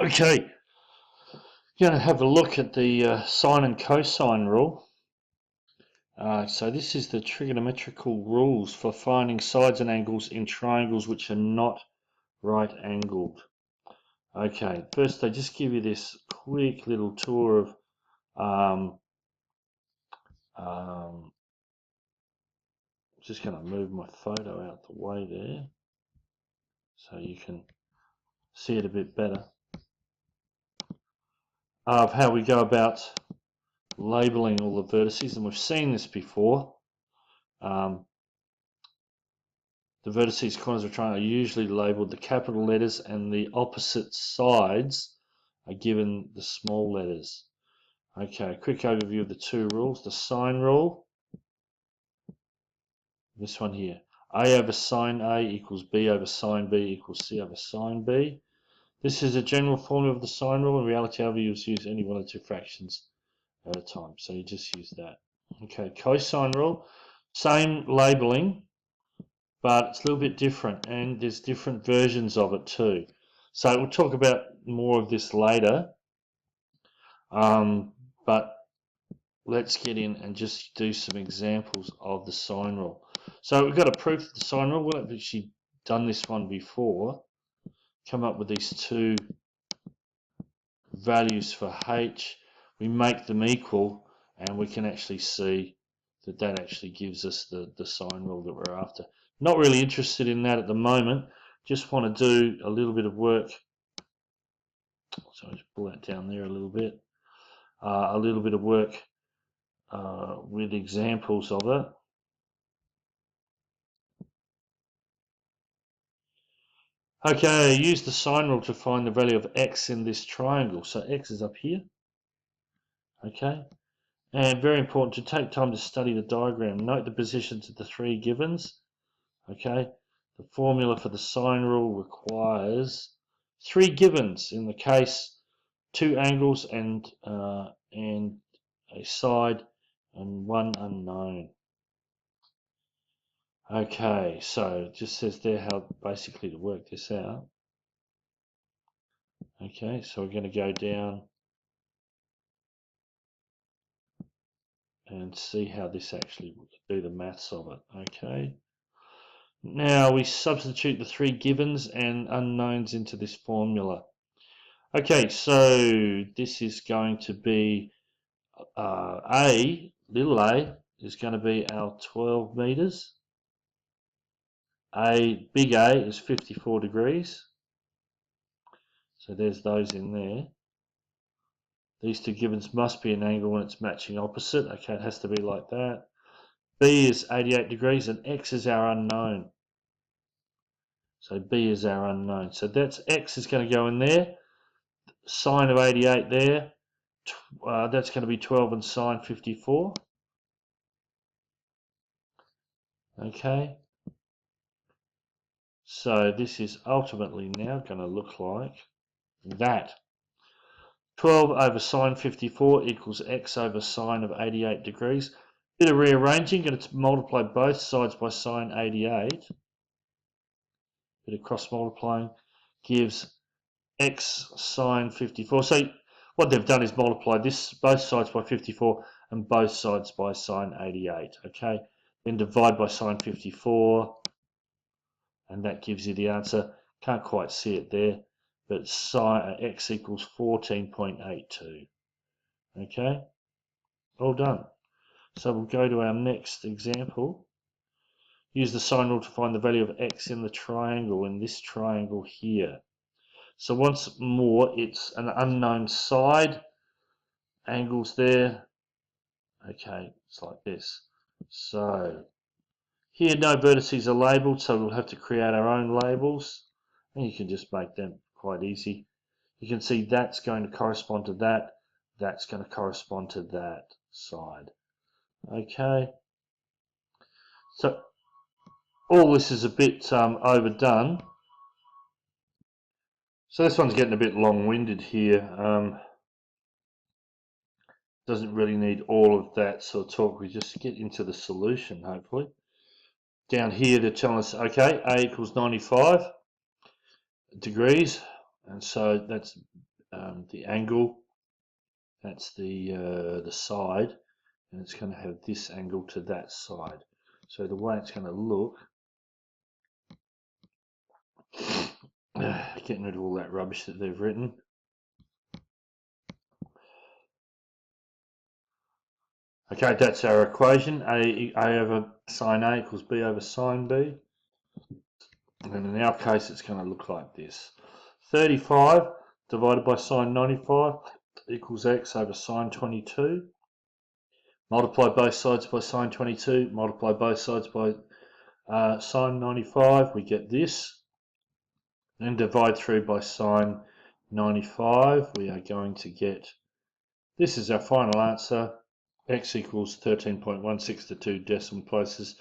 Okay, going to have a look at the sine and cosine rule. So this is the trigonometrical rules for finding sides and angles in triangles which are not right angled. Okay, first they just give you this quick little tour of just going to move my photo out the way there so you can see it a bit better, of how we go about labeling all the vertices, and we've seen this before. The vertices, corners of a triangle are usually labelled the capital letters, and the opposite sides are given the small letters. Okay, quick overview of the two rules. The sine rule, this one here, A over sine A equals B over sine B equals C over sine B. This is a general formula of the sine rule. In reality, however, you use any one or two fractions at a time, so you just use that. Okay, cosine rule, same labelling, but it's a little bit different, and there's different versions of it too. So we'll talk about more of this later, but let's get in and just do some examples of the sine rule. So we've got a proof of the sine rule. We've actually done this one before. Come up with these two values for h. We make them equal, and we can actually see that that actually gives us the sine rule that we're after. Not really interested in that at the moment. Just want to do a little bit of work. So I'll just pull that down there a little bit. A little bit of work with examples of it. Okay, use the sine rule to find the value of x in this triangle. So x is up here. Okay, and very important to take time to study the diagram. Note the positions of the three givens. Okay, the formula for the sine rule requires three givens. In the case, two angles and a side and one unknown. Okay, so it just says there how basically to work this out. Okay, so we're going to go down and see how this actually do the maths of it. Okay, now we substitute the three givens and unknowns into this formula. Okay, so this is going to be little a is going to be our 12 meters. Big A is 54 degrees. So there's those in there. These two givens must be an angle when it's matching opposite. Okay, it has to be like that. B is 88 degrees and X is our unknown. So B is our unknown. So that's X is going to go in there. Sine of 88 there. That's going to be 12 and sine 54. Okay. So this is ultimately now going to look like that. 12 over sine 54 equals x over sine of 88 degrees. Bit of rearranging, going to multiply both sides by sine 88. Bit of cross multiplying gives x sine 54. So what they've done is multiply this both sides by 54 and both sides by sine 88. Okay, then divide by sine 54, and that gives you the answer. Can't quite see it there, but x equals 14.82. Okay, all done. So we'll go to our next example. Use the sine rule to find the value of x in the triangle, in this triangle here. So once more, it's an unknown side. Angles there. Okay, it's like this. So here no vertices are labelled, so we'll have to create our own labels. And you can just make them quite easy. You can see that's going to correspond to that. That's going to correspond to that side. Okay. So all this is a bit overdone. So this one's getting a bit long-winded here. Doesn't really need all of that sort of talk. We just get into the solution, hopefully. Down here they're telling us, okay, A equals 95 degrees. And so that's the angle. That's the side, and it's going to have this angle to that side. So the way it's going to look, getting rid of all that rubbish that they've written. Okay, that's our equation. A over sine A equals B over sine B. And in our case, it's going to look like this. 35 divided by sine 95 equals x over sine 22. Multiply both sides by sine 22. Multiply both sides by sine 95. We get this. Then divide through by sine 95. We are going to get, this is our final answer. X equals 13.16 to 2 decimal places.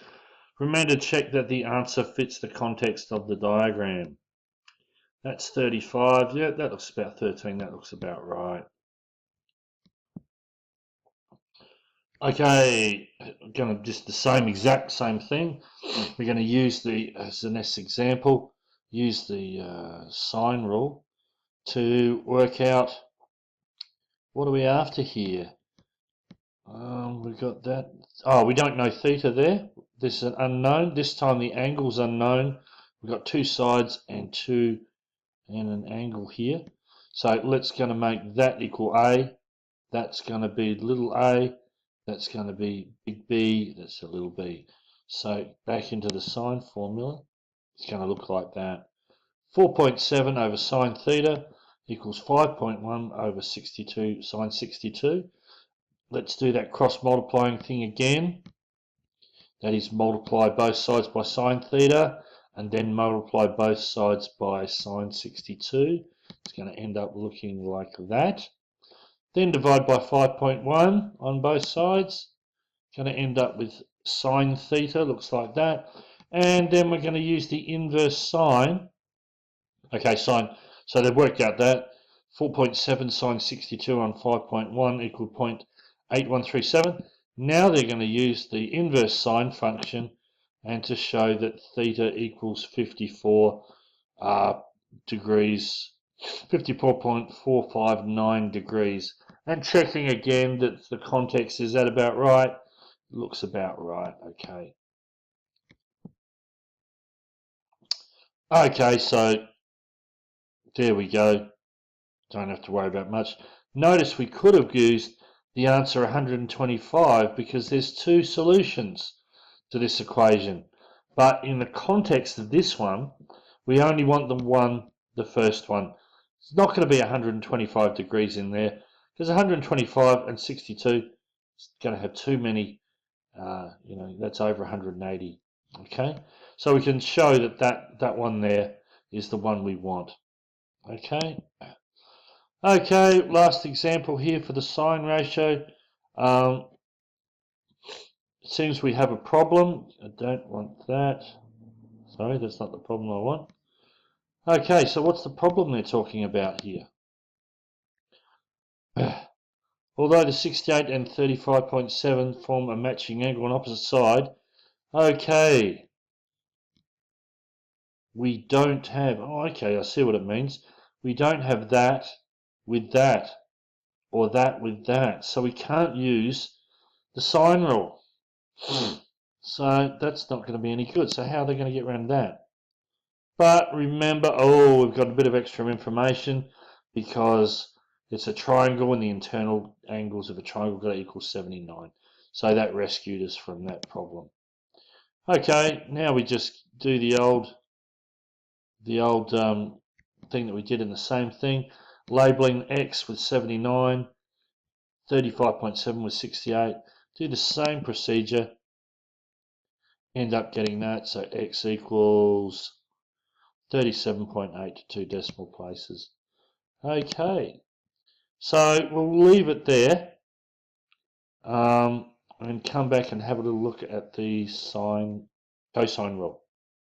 Remember to check that the answer fits the context of the diagram. That's 35. Yeah, that looks about 13. That looks about right. Okay, I'm going to just the exact same thing. We're going to use as the next example, use the sine rule to work out what are we after here. We've got that. Oh, we don't know theta there. This is an unknown. This time the angle's unknown. We've got two sides and an angle here. So let's going to make that equal A. That's going to be little a. That's going to be big B. That's a little b. So back into the sine formula. It's going to look like that. 4.7 over sine theta equals 5.1 over 62 sine 62. Let's do that cross multiplying thing again. That is, multiply both sides by sine theta and then multiply both sides by sine 62. It's going to end up looking like that. Then divide by 5.1 on both sides. Going to end up with sine theta, looks like that. And then we're going to use the inverse sine. Okay, sine. So they've worked out that 4.7 sine 62 on 5.1 equal 0.8137. Now they're going to use the inverse sine function and to show that theta equals 54 degrees, 54.459 degrees. And checking again that the context, is that about right? Looks about right. Okay. Okay, so there we go. Don't have to worry about much. Notice we could have used the answer 125 because there's two solutions to this equation. But in the context of this one, we only want the first one. It's not going to be 125 degrees in there because 125 and 62 is going to have too many, that's over 180. Okay, so we can show that one there is the one we want. Okay. Okay, last example here for the sine ratio. It seems we have a problem. I don't want that. Sorry, that's not the problem I want. Okay, so what's the problem they're talking about here? Although the 68 and 35.7 form a matching angle on opposite side, okay, we don't have, oh, okay, I see what it means. We don't have that with that, or that with that. So we can't use the sine rule. So that's not going to be any good. So how are they going to get around that? But remember, oh, we've got a bit of extra information because it's a triangle and the internal angles of a triangle got to equal 79. So that rescued us from that problem. Okay, now we just do the old thing that we did in the same thing, labeling X with 79, 35.7 with 68. Do the same procedure, end up getting that. So X equals 37.8 to 2 decimal places. Okay, so we'll leave it there and come back and have a little look at the cosine rule.